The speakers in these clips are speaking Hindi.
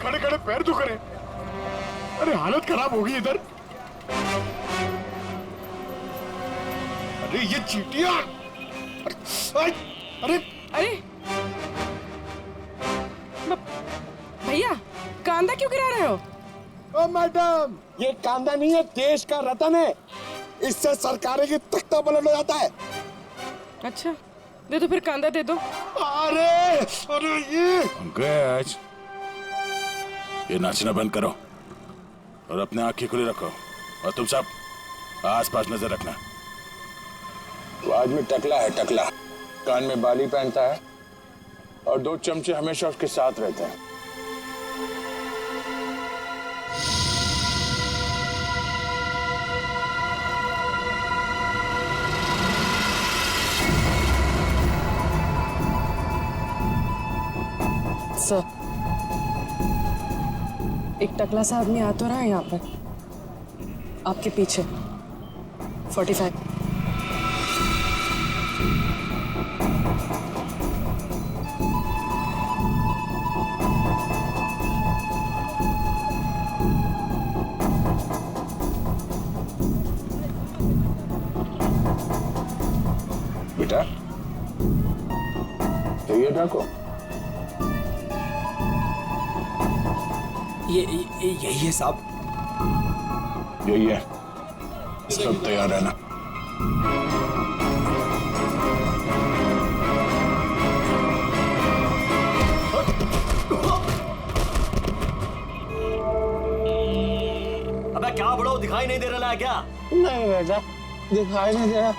खड़े खड़े पैर दुख रहे। अरे हालत खराब हो गई इधर। अरे ये चींटियां। अरे अरे भैया कांदा क्यों गिरा रहे हो? ओ मैडम, ये कांदा नहीं है, देश का रतन है। इससे सरकारें की तख्ता पलट हो जाता है। अच्छा दे दो फिर, कांदा दे दो। अरे अरे ये पंकज, ये नाचना बंद करो और अपने आंखें खुली रखो। और तुम सब आसपास नजर रखना। तो आदमी टकला है, टकला। कान में बाली पहनता है और 2 चमचे हमेशा उसके साथ रहते हैं। सर, एक टकला सा आदमी आ तो रहा है यहाँ पर, आपके पीछे। 45। बेटा ये डाको। यही है साहब। यही है, सब तैयार रहना। अबे क्या बड़ो, दिखाई नहीं दे रहा है क्या? नहीं बेटा, दिखाई नहीं दे रहा,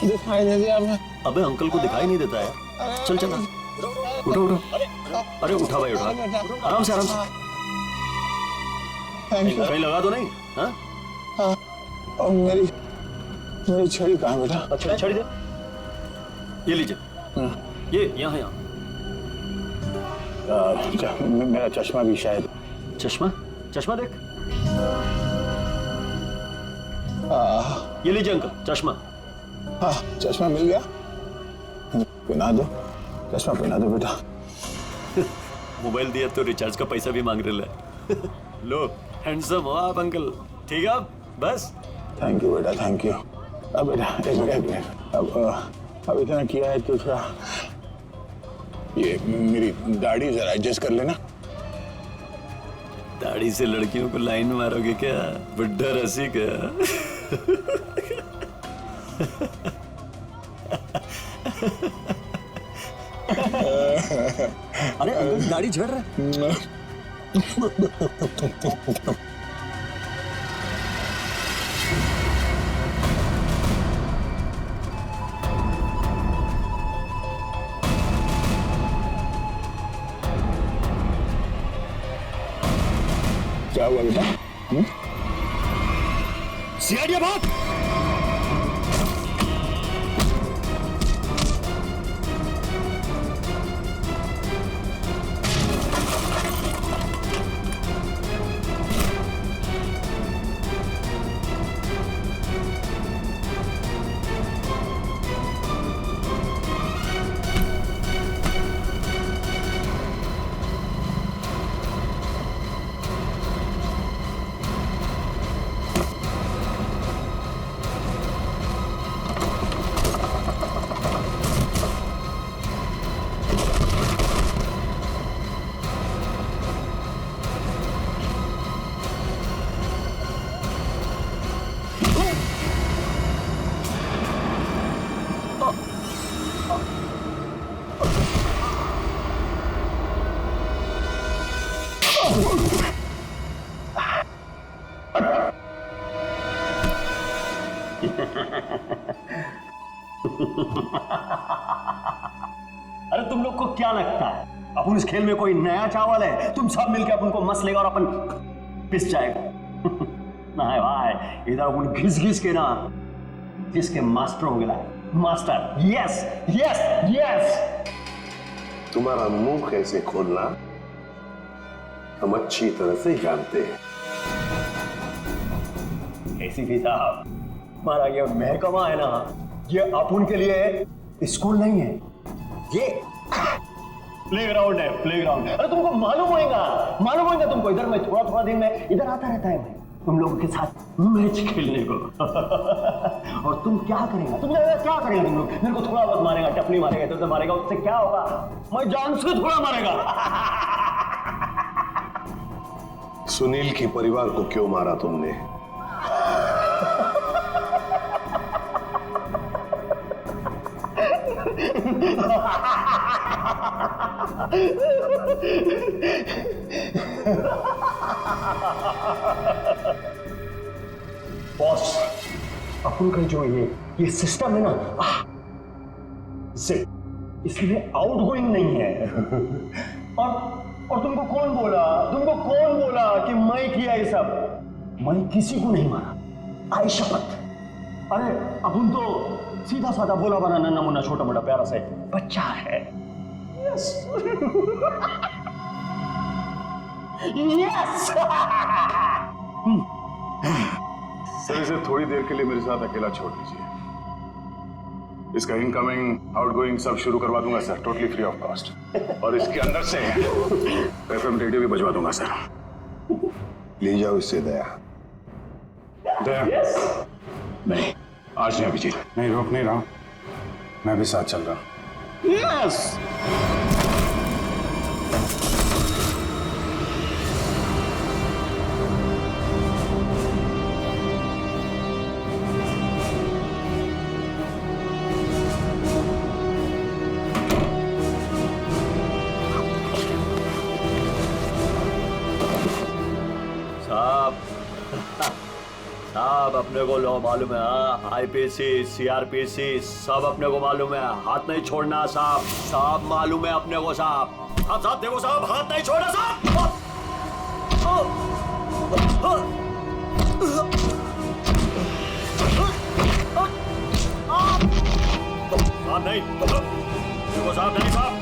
दिखाई नहीं दिया मैं। अबे अंकल को दिखाई नहीं देता है। चल चल उठो उठो। अरे उठा भाई, उठा। आराम से आराम से। कहीं लगा तो नहीं? हाँ और मेरी छड़ी कहाँ बेटा? अच्छा छड़ी दे। ये लीजिए। ये यहाँ यहाँ। मेरा चश्मा भी शायद। चश्मा? चश्मा देख। ये लीजिए अंकल, चश्मा। हाँ, चश्मा मिल गया। पहना दो, चश्मा पहना दो बेटा। मोबाइल दिया तो रिचार्ज का पैसा भी मांग रहे हैं। लो, हैंडसम हो आप अंकल। ठीक है बस। थैंक यू बेटा, थैंक यू। अब बेटा एक मिनट, अब इतना किया है तो थोड़ा ये मेरी दाढ़ी जरा एडजस्ट कर लेना। दाढ़ी से लड़कियों को लाइन मारोगे क्या? बुड्ढा रसिक है। अरे अंकल दाढ़ी झड़ रहा है। क्या हुआ बेटा? सीआईडी बात। अरे तुम लोग को क्या लगता है अपन इस खेल में कोई नया चावल है? तुम सब मिलकर अपन को मस लेगा और अपन पिस जाएगा। ना है भाई, इधर अपन घिस घिस के ना जिसके मास्टर हो गया। Master, yes yes yes. तुम्हारा मुंह कैसे खोलना हम अच्छी तरह से जानते हैं। एसीपी साहब, हमारा ये महकमा है ना, ये अपन के लिए स्कूल नहीं है, ये प्लेग्राउंड है, प्लेग्राउंड। अरे तुमको मालूम होगा तुमको, इधर मैं थोड़ा थोड़ा दिन में इधर आता रहता है मैं तुम लोगों के साथ मैच खेलने को। और तुम क्या करेगा तुम लोग? मेरे को थोड़ा बहुत मारेगा, टपली मारेगा, इधर उधर मारेगा, उससे क्या होगा? मैं जान से थोड़ा मारेगा। सुनील के परिवार को क्यों मारा तुमने? बॉस, अपन का जो ये सिस्टम है ना, इसमें आउट गोइंग नहीं है। और तुमको कौन बोला कि मैं किया ये सब? मैं किसी को नहीं मारा, आई शपथ। अरे अपन तो सीधा साधा भोला बना नन्ना मुन्ना छोटा मोटा प्यारा सा बच्चा है। Yes yes. सर, इसे थोड़ी देर के लिए मेरे साथ अकेला छोड़ दीजिए। इसका इनकमिंग आउटगोइंग सब शुरू करवा दूंगा sir, totally free of cost. और इसके अंदर से एफएम रेडियो भी बजवा दूंगा सर। ले जाओ इससे दया। दया? नहीं, आज नहीं अभिजीत, नहीं रोक नहीं रहा हूं, मैं भी साथ चल रहा हूं। यस। साहब अपने को लो मालूम है, आईपीसी सीआरपीसी सब अपने को मालूम है, हाथ नहीं छोड़ना साहब। साहब मालूम है अपने को साहब। साहब देखो साहब, हाथ नहीं छोड़ना साहब। साहब नहीं देखो साहब, नहीं साहब।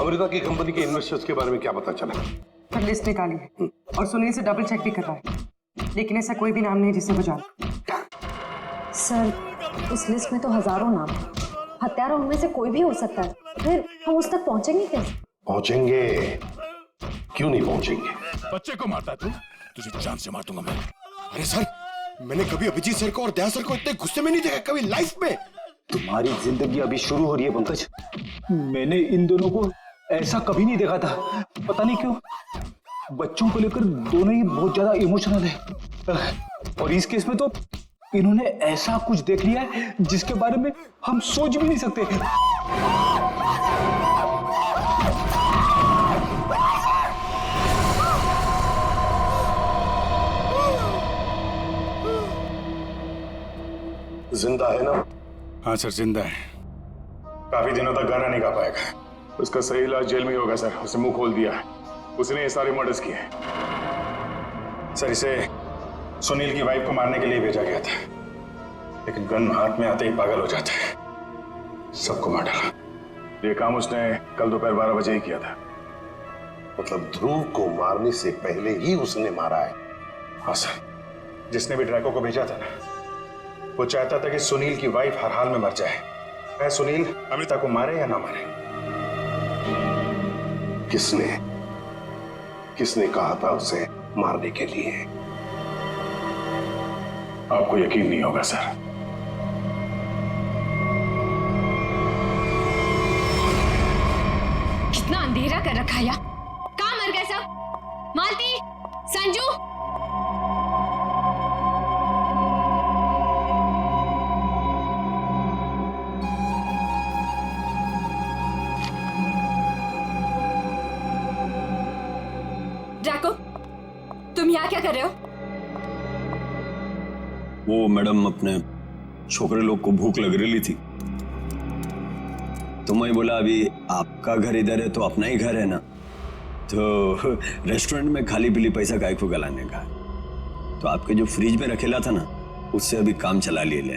अमेरिका की कंपनी के इन्वेस्टर्स के बारे में क्या पता चला? पर लिस्ट निकाली है और सुनील से डबल चेक भी कर रहा है, लेकिन ऐसा कोई भी नाम नहीं जिसे वो जाने। सर, उस लिस्ट में तो हजारों नाम हैं। हत्यारा उनमें से कोई भी हो सकता है, फिर हम उस तक पहुंचेंगे कैसे? पहुंचेंगे, क्यों नहीं पहुंचेंगे? बच्चे को मारता तू, तुझे जान से मार दूंगा मैं। अरे सर, मैंने कभी अभिजीत सर को और दया सर को इतने गुस्से में नहीं देखा कभी लाइफ में। तुम्हारी जिंदगी अभी शुरू हो रही है पंकज। मैंने इन दोनों को ऐसा कभी नहीं देखा था, पता नहीं क्यों। बच्चों को लेकर दोनों ही बहुत ज्यादा इमोशनल है, और इस केस में तो इन्होंने ऐसा कुछ देख लिया है जिसके बारे में हम सोच भी नहीं सकते। जिंदा है ना? हाँ सर, जिंदा है। काफी दिनों तक गाना नहीं गा पाएगा। उसका सही इलाज जेल में ही होगा सर। उसे मुंह खोल दिया है, उसने ये सारे मर्डर्स किए हैं। सर, इसे सुनील की वाइफ को मारने के लिए भेजा गया था, लेकिन गन हाथ में आते ही पागल हो जाता है, सबको मार डाला। ये काम उसने कल दोपहर 12 बजे ही किया था। मतलब ध्रुव को मारने से पहले ही उसने मारा है? हाँ सर, जिसने भी ड्रैको को भेजा था ना, वो चाहता था कि सुनील की वाइफ हर हाल में मर जाए, चाहे सुनील अमृता को मारे या ना मारे। किसने कहा था उसे मारने के लिए? आपको यकीन नहीं होगा सर। कितना अंधेरा कर रखा है, कहाँ मर गए सब? मालती, संजू, ड्रैको, तुम यहाँ क्या कर रहे हो? वो मैडम, अपने छोकरे लोग को भूख लग रही थी, तो मैं बोला अभी आपका घर इधर है तो अपना ही घर है ना, तो रेस्टोरेंट में खाली पीली पैसा काय को गलाने का, तो आपके जो फ्रिज में रखेला था ना, उससे अभी काम चला लिए ले।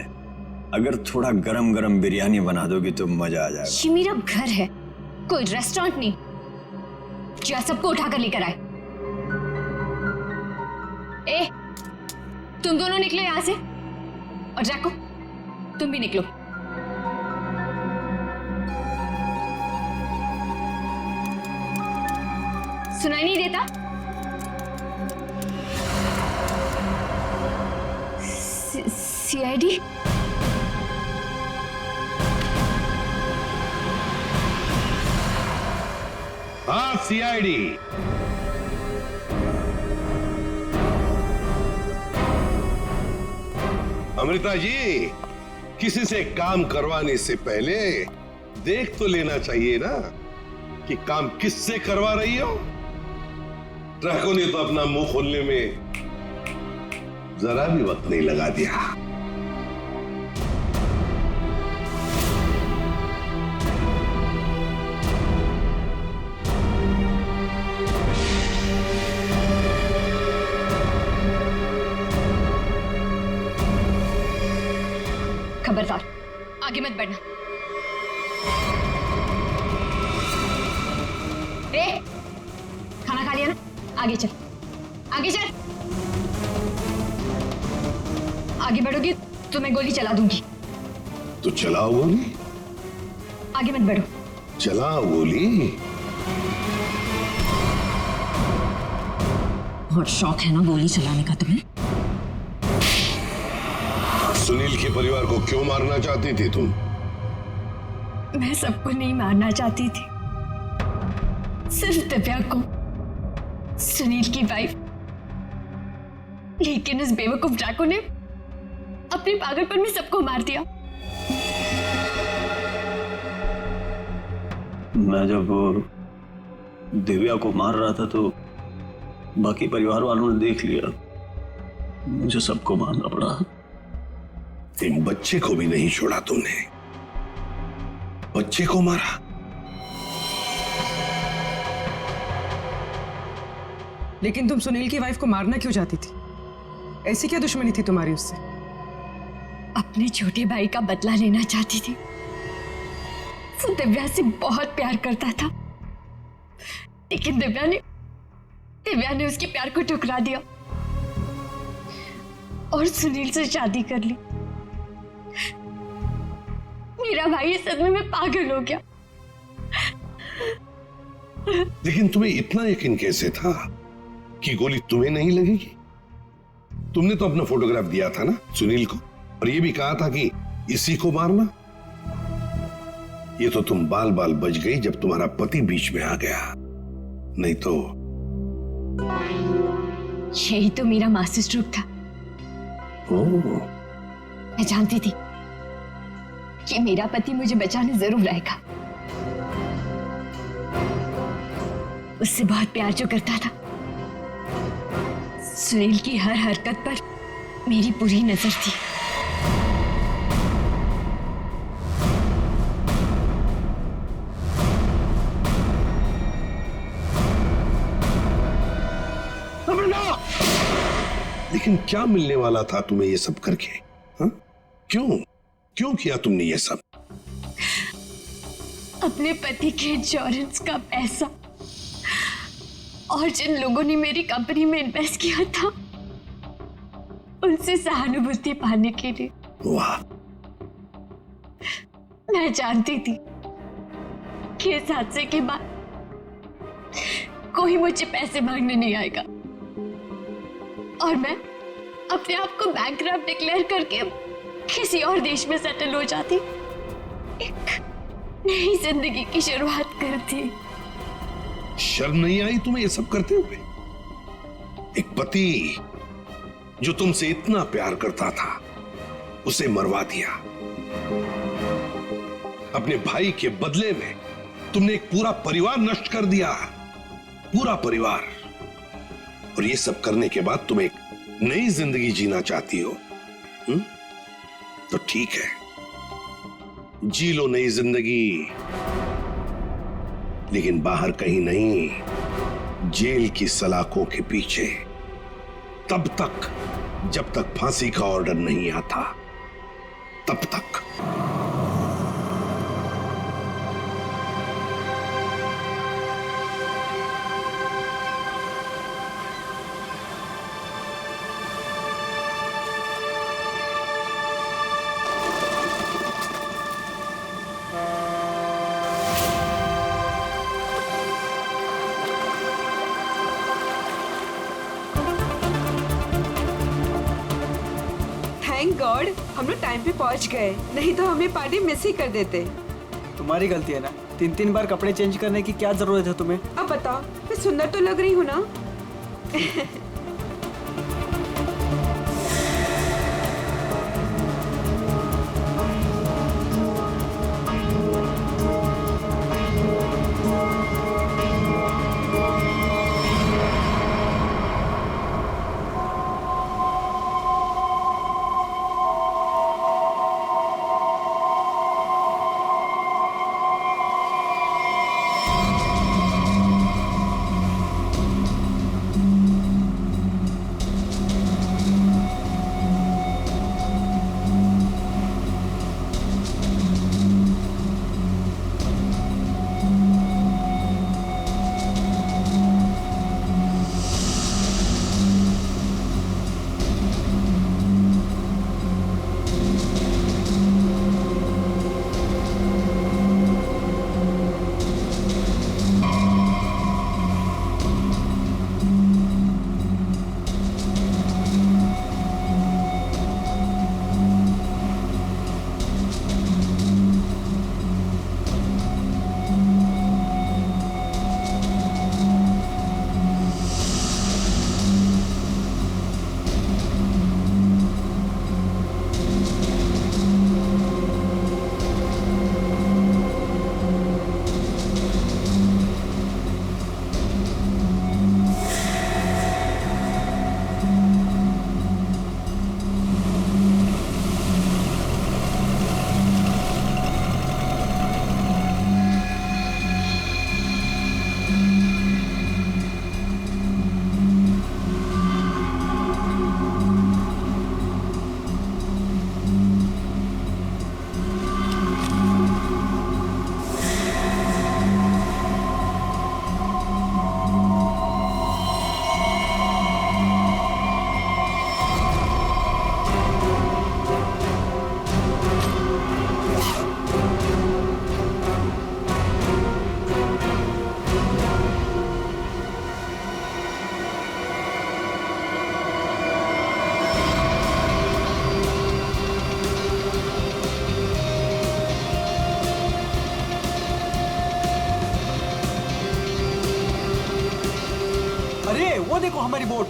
अगर थोड़ा गरम गरम बिरयानी बना दोगी तो मजा आ जाएगा। ये मेरा घर है, कोई रेस्टोरेंट नहीं। क्या सबको उठाकर लेकर आए? ए, तुम दोनों निकलो यहाँ से, और जैको तुम भी निकलो। सुनाई नहीं देता? सीआईडी? हाँ, सीआईडी। अमृता जी, किसी से काम करवाने से पहले देख तो लेना चाहिए ना कि काम किससे करवा रही हो। ट्रकों ने तो अपना मुंह खोलने में जरा भी वक्त नहीं लगा दिया। खबरदार, आगे मत बढ़ना। ए, खाना खा लिया ना? आगे चल, आगे चल। आगे बढ़ोगी तो मैं गोली चला दूंगी। तो चलाओ गोली। आगे मत बढ़ो। चलाओ गोली। बहुत शौक है ना गोली चलाने का तुम्हें? सुनील के परिवार को क्यों मारना चाहती थी तुम? मैं सबको नहीं मारना चाहती थी, सिर्फ दिव्या को, सुनील की वाइफ। लेकिन इस बेवकूफ डाकू ने अपने पागलपन में सबको मार दिया। मैं जब दिव्या को मार रहा था तो बाकी परिवार वालों ने देख लिया, मुझे सबको मारना पड़ा। एक बच्चे को भी नहीं छोड़ा तुमने, बच्चे को मारा। लेकिन तुम सुनील की वाइफ को मारना क्यों चाहती थी? ऐसी क्या दुश्मनी थी तुम्हारी उससे? अपने छोटे भाई का बदला लेना चाहती थी। वो दिव्या से बहुत प्यार करता था, लेकिन दिव्या ने उसके प्यार को ठुकरा दिया और सुनील से शादी कर ली। मेरा भाई इस सदमे में पागल हो गया। लेकिन तुम्हें इतना यकीन कैसे था कि गोली तुम्हें नहीं लगेगी? तुमने तो अपना फोटोग्राफ दिया था ना सुनील को, और ये भी कहा था कि इसी को मारना। ये तो तुम बाल बाल बच गई जब तुम्हारा पति बीच में आ गया, नहीं तो। यही तो मेरा मास्टर स्ट्रोक था। मैं जानती थी कि मेरा पति मुझे बचाने जरूर आएगा। उससे बहुत प्यार जो करता था, सुनील की हर हरकत पर मेरी पूरी नजर थी। लेकिन क्या मिलने वाला था तुम्हें ये सब करके? हा? क्यों किया तुमने ये सब? अपने पति के इंश्योरेंस का पैसा और जिन लोगों ने मेरी कंपनी में इन्वेस्ट किया था, उनसे सहानुभूति पाने के लिए। वाह! मैं जानती थी कि इस हादसे के बाद कोई मुझे पैसे मांगने नहीं आएगा और मैं अपने आप को बैंकरप्ट डिक्लेयर करके किसी और देश में सेटल हो जाती, एक नई जिंदगी की शुरुआत करती। शर्म नहीं आई तुम्हें ये सब करते हुए? एक पति जो तुमसे इतना प्यार करता था, उसे मरवा दिया। अपने भाई के बदले में तुमने एक पूरा परिवार नष्ट कर दिया, पूरा परिवार। और ये सब करने के बाद तुम एक नई जिंदगी जीना चाहती हो? तो ठीक है, जी लो नई जिंदगी, लेकिन बाहर कहीं नहीं, जेल की सलाखों के पीछे, तब तक जब तक फांसी का ऑर्डर नहीं आता, तब तक। थैंक गॉड हम लोग टाइम पे पहुंच गए, नहीं तो हमें पार्टी मिस ही कर देते। तुम्हारी गलती है ना, 3-3 बार कपड़े चेंज करने की क्या जरूरत है तुम्हें? अब बताओ, मैं सुंदर तो लग रही हूँ ना? अरे वो देखो हमारी बोट।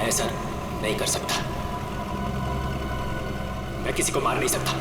ऐसा नहीं कर सकता। मैं किसी को मार नहीं सकता।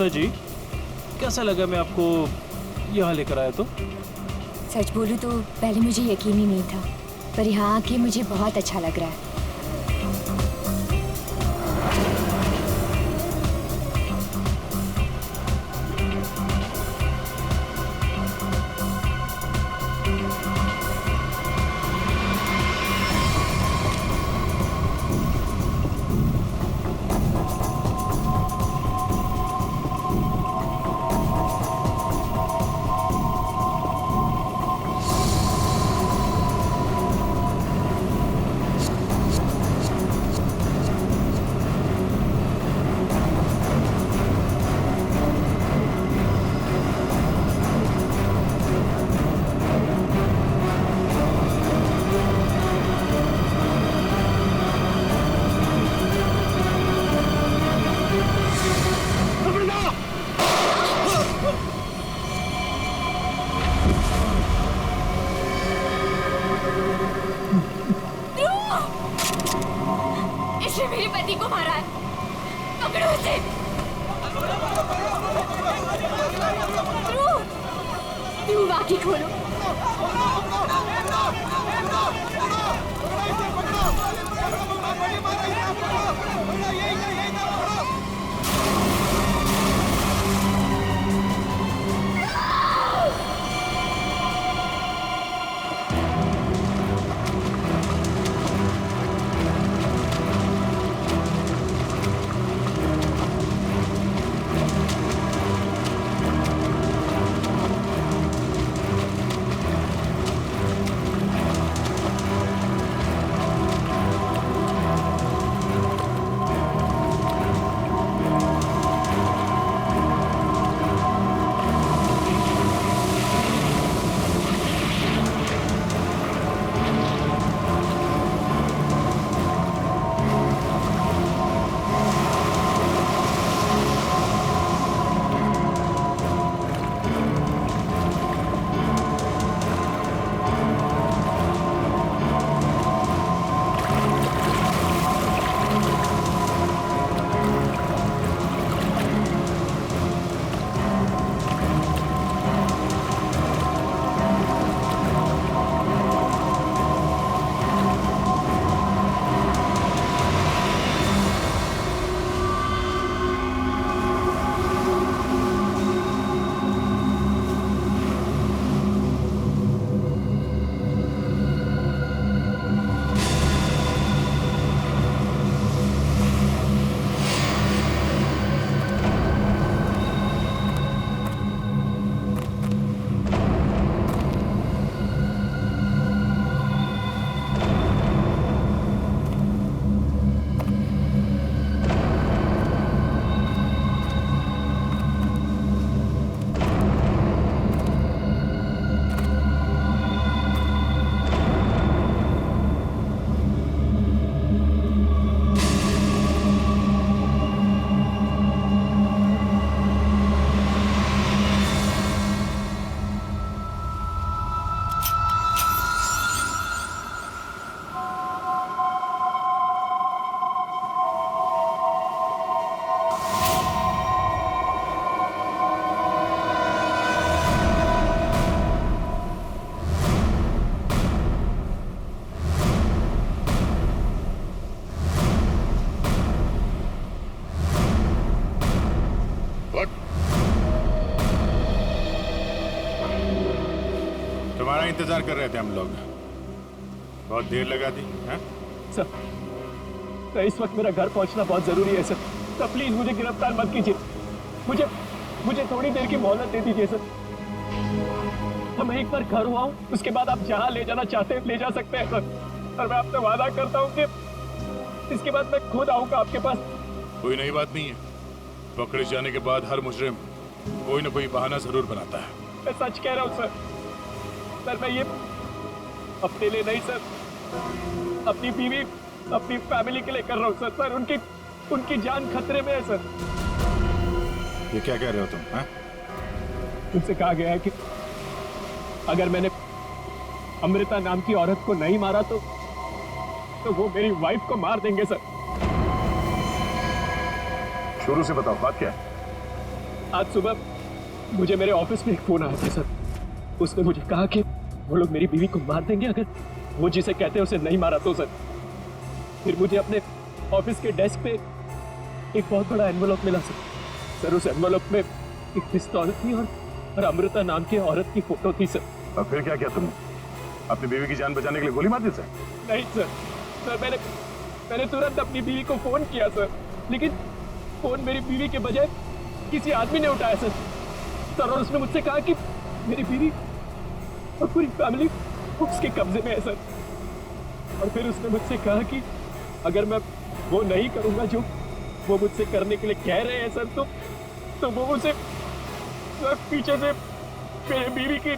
अमृता जी, कैसा लगा मैं आपको यहाँ लेकर आया तो? सच बोलूं तो पहले मुझे यकीन ही नहीं था, पर यहाँ आके मुझे बहुत अच्छा लग रहा है। इसने मेरे पति को मारा है, पकड़ो इसे। ध्रुव, बाकी खोलो। तुम्हारा इंतजार कर रहे थे हम लोग, बहुत देर लगा दी। सर, इस वक्त मेरा घर पहुंचना बहुत जरूरी है सर। प्लीज मुझे गिरफ्तार मत कीजिए, मुझे थोड़ी देर की मोहलत दे दीजिए सर। मैं एक बार घर हुआ हूँ, उसके बाद आप जहाँ ले जाना चाहते हैं ले जा सकते हैं सर। और मैं आपसे वादा करता हूँ कि इसके बाद मैं खुद आऊंगा आपके पास। कोई नई बात नहीं है, पकड़े जाने के बाद हर मुजरिम कोई ना कोई बहाना जरूर बनाता है। मैं सच कह रहा हूँ सर। सर मैं ये अपने लिए नहीं सर, अपनी बीवी अपनी फैमिली के लिए कर रहा हूँ सर। सर उनकी जान खतरे में है सर। ये क्या कह रहे हो तुम? उनसे कहा गया है कि अगर मैंने अमृता नाम की औरत को नहीं मारा तो वो मेरी वाइफ को मार देंगे सर। शुरू से बताओ बात क्या है? आज सुबह मुझे मेरे ऑफिस में एक फोन आया था सर। उसने मुझे कहा कि वो लोग मेरी बीवी को मार देंगे अगर वो जिसे कहते हैं उसे नहीं मारा तो सर। फिर मुझे अपने ऑफिस के डेस्क पे एक बहुत बड़ा एनवेलप मिला सर। उस एनवेलप में एक पिस्तौल थी और अमृता नाम की औरत की फोटो थी सर। अब फिर क्या किया तुमने? अपनी बीवी की जान बचाने के लिए गोली मार दी सर? नहीं सर मैंने तुरंत अपनी बीवी को फोन किया सर, लेकिन फोन मेरी बीवी के बजाय किसी आदमी ने उठाया सर। और उसने मुझसे कहा कि मेरी बीवी और पूरी फैमिली उसके कब्जे में है सर। और फिर उसने मुझसे कहा कि अगर मैं वो नहीं करूंगा जो वो मुझसे करने के लिए कह रहे हैं सर, तो वो मुझे सर पीछे से मेरी बीवी की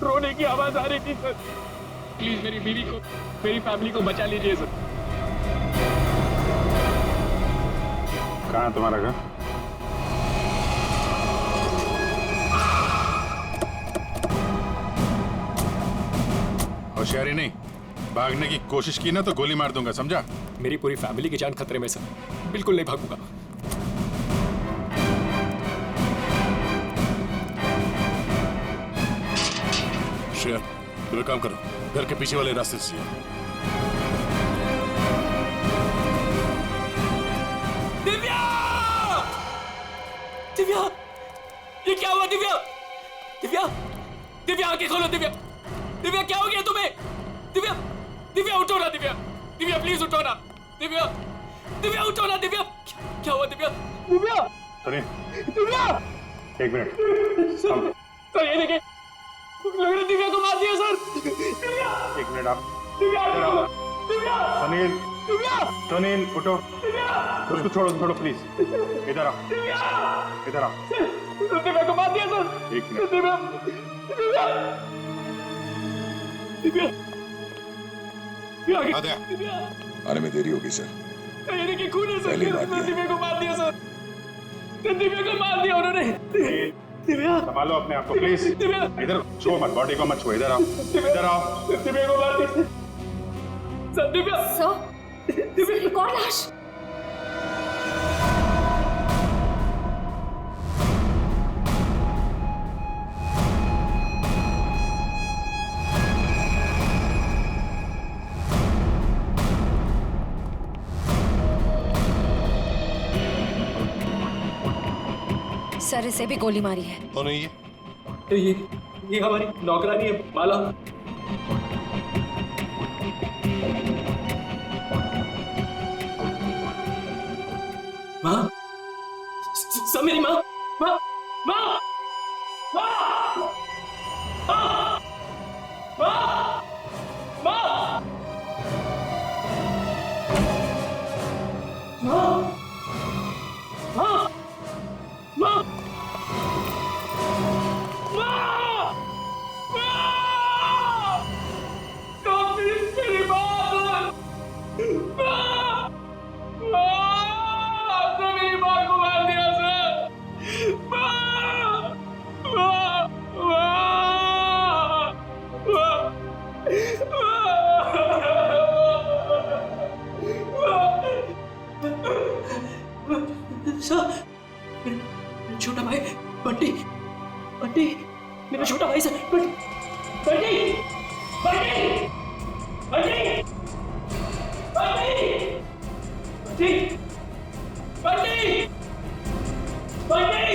रोने की आवाज आ रही थी सर। प्लीज मेरी बीवी को, मेरी फैमिली को बचा लीजिए सर। कहाँ है तुम्हारा घर? होशियारी नहीं, भागने की कोशिश की ना तो गोली मार दूंगा, समझा? मेरी पूरी फैमिली की जान खतरे में सर, बिल्कुल नहीं भागूंगा। शेर, तुम एक काम करो, घर के पीछे वाले रास्ते से दिव्या! दिव्या! ये क्या हुआ दिव्या? दिव्या! दिव्या आंखें खोलो दिव्या! दिव्या क्या हो गया तुम्हें? दिव्या! दिव्या उठो ना दिव्या! दिव्या प्लीज उठो ना! दिव्या! दिव्या उठो ना दिव्या! क्या हुआ दिव्या? दिव्या! सुनिए, दिव्या! एक मिनट। सर ये देखिए, लोगों ने दिव्या को मार दिया सर। दिव्या! एक मिनट आप। दिव्या! दिव्या! सुनील, दिव्या! सुनील उठो। दिव्या! उसको छोड़ो प्लीज। इधर आओ, दिव्या! इधर आओ। दिव्या को मार दिया सर। एक मिनट। दिव्या! दिव्या! दिव्या! दिव्या! आने में देरी होगी सर। ये देखिए खून है सर। पहली बात ये। दिव्या को मार दिया सर। दिव्या को मार दिया उन्होंने। दिव्या! संभालो अपने आप को प्लीज। दिव्या! इधर छुओ मत, बॉडी को मत छुओ। इधर आओ, इधर आओ। दिव्या को मार दिया सर। दिव्या! दिव्या एक और लाश। सर इसे भी गोली मारी है। कौन है ये? ये हमारी नौकरानी है माला। माँ, सब मेरी माँ, माँ, माँ, माँ, माँ, माँ, माँ, माँ, माँ, माँ, छोटा भाई बंटी, बंटी मेरा छोटा भाई सर। बंटी, बंटी, बंटी, बंटी, बंटी, बंटी, बंटी,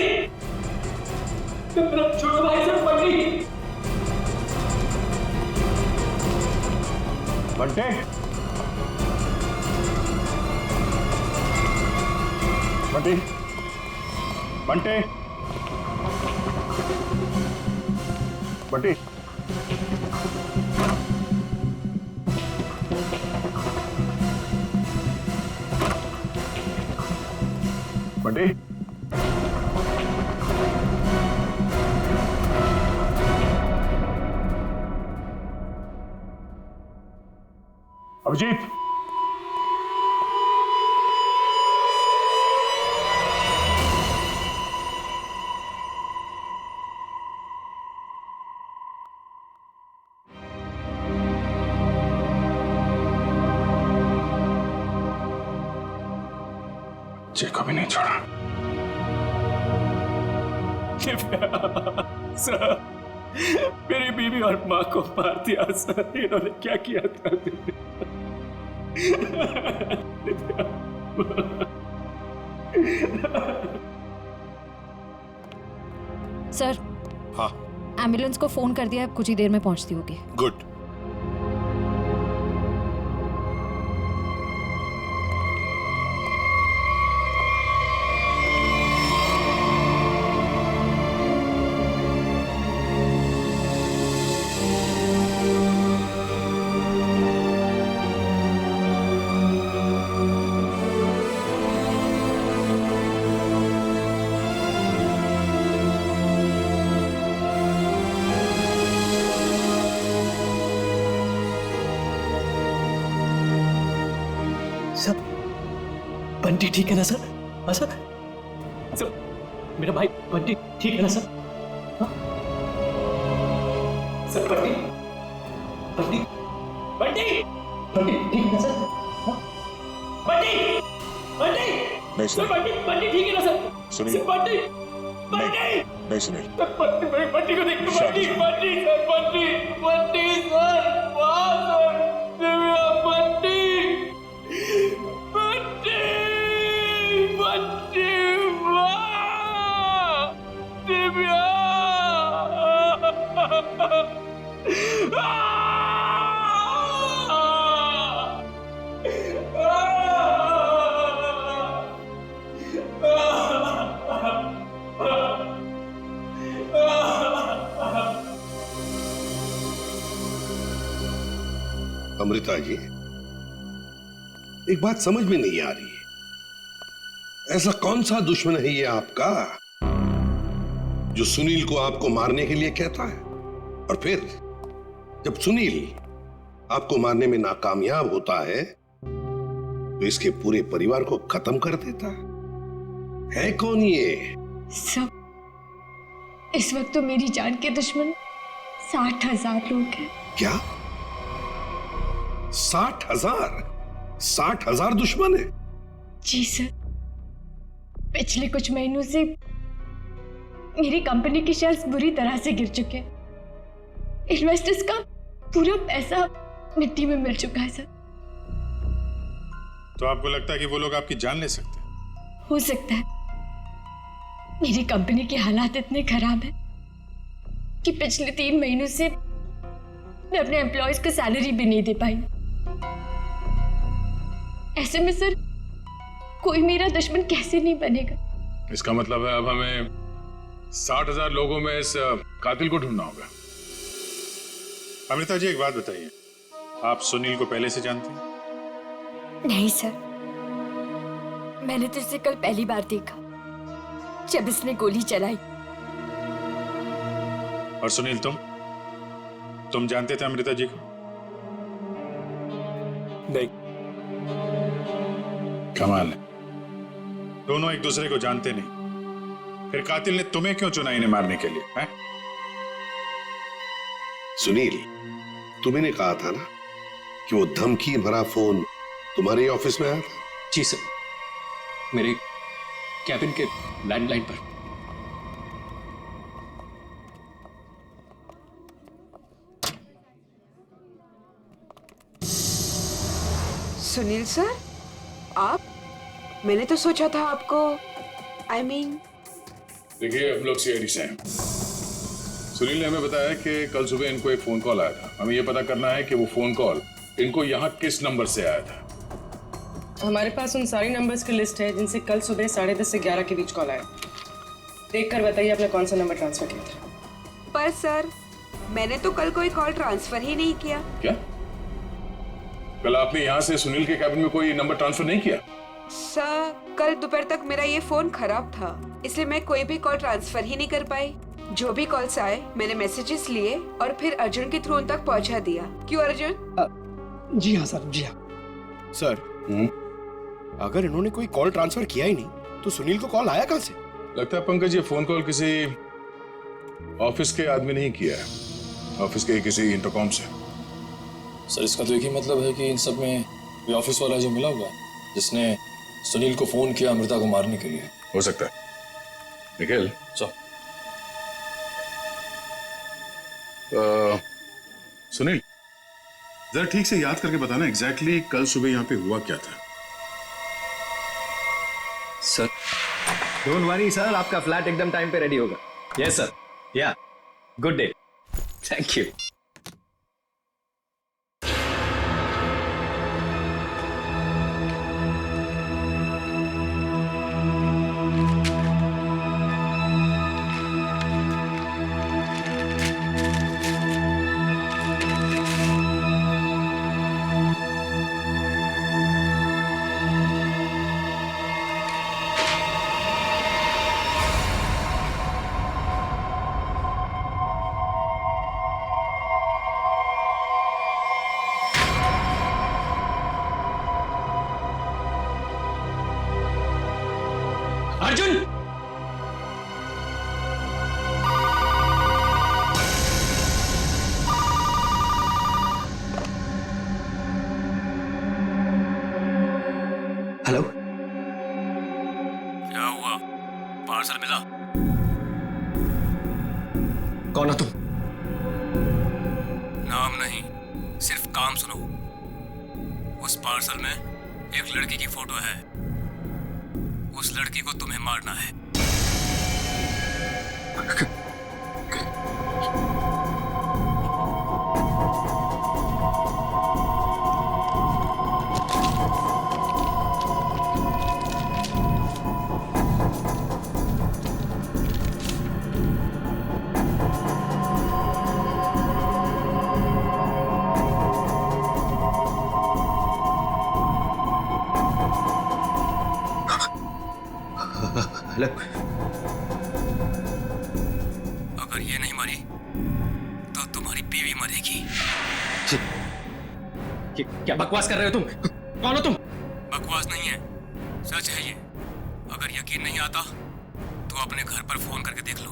मेरा छोटा भाई सर। बंटी, बंटे, बंटी, बंटे, बंटी, बंटी, अभिजीत, को भी नहीं छोड़ा। सर, मेरी बीवी और माँ को मार दिया सर। इन्होंने क्या किया था? सर, हाँ एम्बुलेंस को फोन कर दिया है, कुछ ही देर में पहुंचती होगी। गुड। सर, बंटी ठीक है ना सर? हाँ सर? सर, मेरा भाई बंटी ठीक है ना सर? हाँ? सर, बंटी बंटी बंटी बंटी ठीक है ना सर? हाँ? बंटी बंटी नहीं सर, बंटी ठीक है ना सर? सुनिए। सर, बंटी बंटी नहीं सुनील, बंटी को देखो। बंटी बंटी सर, बंटी बंटी सर, वाह सर, दिव्या बंटी बंटी बंटी, वाह दिव्या। अमृता जी, एक बात समझ में नहीं आ रही है, ऐसा कौन सा दुश्मन है ये आपका जो सुनील को आपको मारने के लिए कहता है, और फिर जब सुनील आपको मारने में नाकामयाब होता है तो इसके पूरे परिवार को खत्म कर देता है कौन ये? सब, इस वक्त तो मेरी जान के दुश्मन 60,000 लोग हैं। क्या 60,000? 60,000 दुश्मन है? जी सर, पिछले कुछ महीनों से मेरी कंपनी के शेयर्स बुरी तरह से गिर चुके हैं। इन्वेस्टर्स का पूरा पैसा मिट्टी में मिल चुका है सर। तो आपको लगता है कि वो लोग आपकी जान ले सकते हैं? हो सकता है। मेरी कंपनी के हालात इतने खराब हैं कि पिछले 3 महीनों से मैं अपने एम्प्लॉयज को सैलरी भी नहीं दे पाई। ऐसे में सर कोई मेरा दुश्मन कैसे नहीं बनेगा? इसका मतलब है अब हमें 60,000 लोगों में इस कातिल को ढूंढना होगा। अमृता जी, एक बात बताइए, आप सुनील को पहले से जानते हैं? नहीं सर, मैंने तो इसे कल पहली बार देखा जब इसने गोली चलाई। और सुनील, तुम जानते थे अमृता जी को? नहीं। कमाल है, दोनों एक दूसरे को जानते नहीं, फिर कातिल ने तुम्हें क्यों चुना इन्हें मारने के लिए? है? सुनील, तुम्हें कहा था ना कि वो धमकी भरा फोन तुम्हारे ऑफिस में आया था? जी सर, मेरे कैबिन के लैंडलाइन पर। सुनील सर, आप? मैंने तो सोचा था आपको, I mean... देखिए, हम लोग सीआईडी से हैं। सुनील ने हमें बताया कि कल सुबह इनको एक फोन कॉल आया था। हमें यह पता करना है कि वो फोन कॉल इनको यहाँ किस नंबर से आया था। हमारे पास उन सारे नंबर्स की लिस्ट है जिनसे कल सुबह 10:30 से 11 के बीच कॉल आया। देख कर बताइए आपने कौन सा नंबर ट्रांसफर किया था। पर सर, मैंने तो कल कोई कॉल ट्रांसफर ही नहीं किया। क्या? कल आपने यहाँ से सुनील के कैबिन में कोई नंबर ट्रांसफर नहीं किया? सर, कल दोपहर तक मेरा ये फोन खराब था, इसलिए मैं कोई भी कॉल ट्रांसफर ही नहीं कर पाई। जो भी कॉल्स आए मैंने मैसेजेस लिए और फिर अर्जुन के थ्रू उन तक पहुंचा दिया। क्यों अर्जुन? जी हाँ सर, जी हाँ। सर, अगर इन्होंने कोई कॉल ट्रांसफर किया ही नहीं तो सुनील को कॉल आया कहां से? लगता है पंकज ये फोन कॉल किसी ऑफिस के आदमी ने ही किया है, ऑफिस के किसी इंटरकॉम से। सर, इसका तो एक ही मतलब है कि इन सब में ये ऑफिस वाला जो मिला हुआ है जिसने सुनील को फोन किया अमृता को मारने के लिए। हो सकता है। निखिल, सुनील, जरा ठीक से याद करके बताना एग्जैक्टली कल सुबह यहाँ पे हुआ क्या था। सर डोंट वरी सर, आपका फ्लैट एकदम टाइम पे रेडी होगा। यस सर, या good day, thank you. Arjun, hello, क्या हुआ? पार्सल मिला? कौन हो तुम? नाम नहीं, सिर्फ काम सुनो। उस पार्सल में एक लड़की की फोटो है। उस लड़की को तुम्हें मारना है। हेलो, अगर ये नहीं मरी तो तुम्हारी बीवी मरेगी। क्या बकवास कर रहे हो तुम? कौन हो तुम? बकवास नहीं है, सच है ये। अगर यकीन नहीं आता तो अपने घर पर फोन करके देख लो।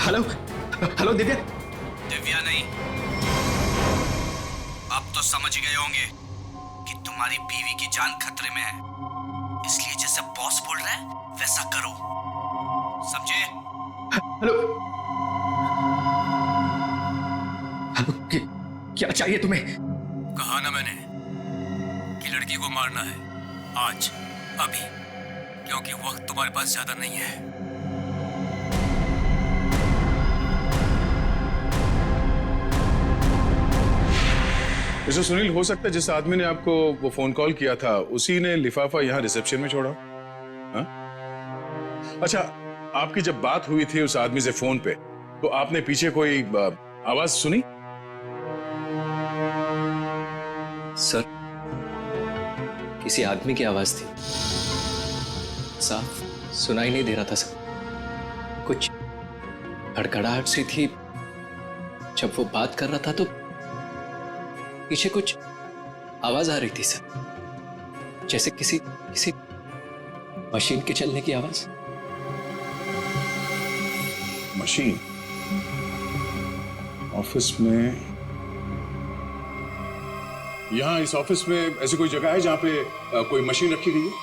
Hello, hello Divya. दिव्या नहीं, अब तो समझ गए होंगे कि तुम्हारी बीवी की जान खतरे में है, इसलिए जैसे बॉस बोल रहा है वैसा करो, समझे? हेलो, हेलो, क्या चाहिए तुम्हें? कहा ना मैंने कि लड़की को मारना है, आज, अभी, क्योंकि वक्त तुम्हारे पास ज्यादा नहीं है। वैसे सुनील, हो सकता है जिस आदमी ने आपको वो फोन कॉल किया था उसी ने लिफाफा यहाँ रिसेप्शन में छोड़ा। हा? अच्छा, आपकी जब बात हुई थी उस आदमी से फोन पे, तो आपने पीछे कोई आवाज सुनी? सर, किसी आदमी की आवाज थी, साफ सुनाई नहीं दे रहा था सर। कुछ खड़खड़ाहट सी थी। जब वो बात कर रहा था तो पीछे कुछ आवाज आ रही थी सर, जैसे किसी मशीन के चलने की आवाज। मशीन? ऑफिस में? यहाँ इस ऑफिस में ऐसी कोई जगह है जहां पे कोई मशीन रखी गई है?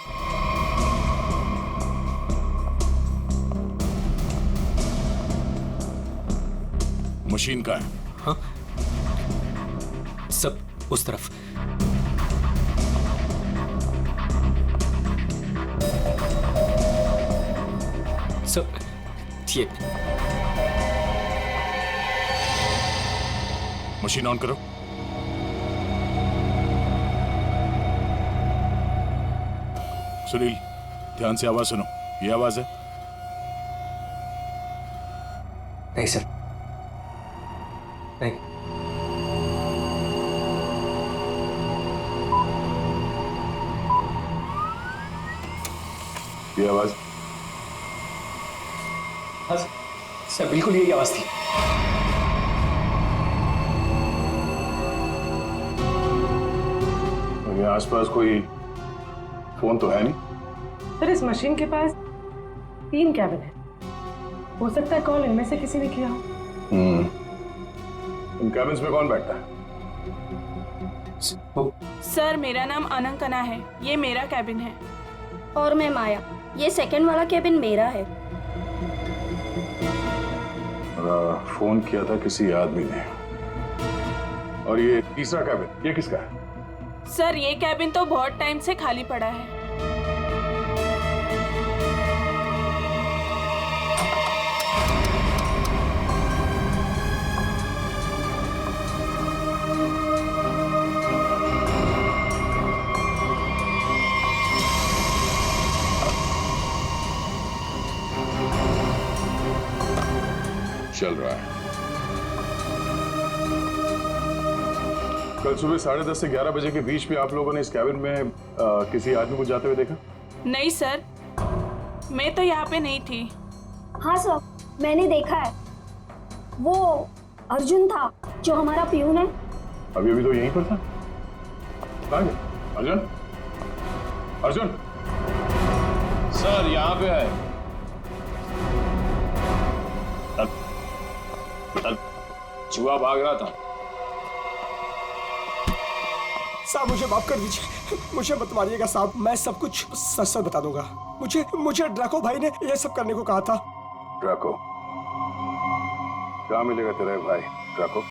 मशीन का है? हाँ, सब उस तरफ। सब ये मशीन ऑन करो। सुनील, ध्यान से आवाज सुनो। ये आवाज है? नहीं सर, नहीं। ये आवाज? हाँ सर, बिल्कुल यही आवाज थी। और ये आसपास कोई फोन तो है नहीं? सर, इस मशीन के पास 3 कैबिन है। हो सकता है कॉल इनमें से किसी ने किया हो। इन कैबिन्स में कौन बैठता है? सर मेरा नाम अनंकना है, ये मेरा कैबिन है। और मैं माया, ये सेकंड वाला कैबिन मेरा है। फोन किया था किसी आदमी ने। और ये तीसरा कैबिन, ये किसका है? सर ये कैबिन तो बहुत टाइम से खाली पड़ा है। चल रहा है। कल सुबह 10:30 से 11 बजे के बीच में आप लोगों ने इस कैबिन में किसी आदमी को जाते हुए देखा? नहीं सर, मैं तो यहाँ पे नहीं थी। हाँ सर, मैंने देखा है। वो अर्जुन था जो हमारा पियून है। अभी अभी तो यहीं पर था। कहाँ गया? अर्जुन? अर्जुन? सर यहाँ पे है। चूहा भाग रहा था। साहब मुझे माफ कर दीजिए, मुझे मत मारिएगा साहब, मैं सब कुछ सच सच बता दूंगा। मुझे ड्रैको भाई ने ये सब करने को कहा था। ड्रैको? कहाँ मिलेगा तेरा भाई ड्रैको?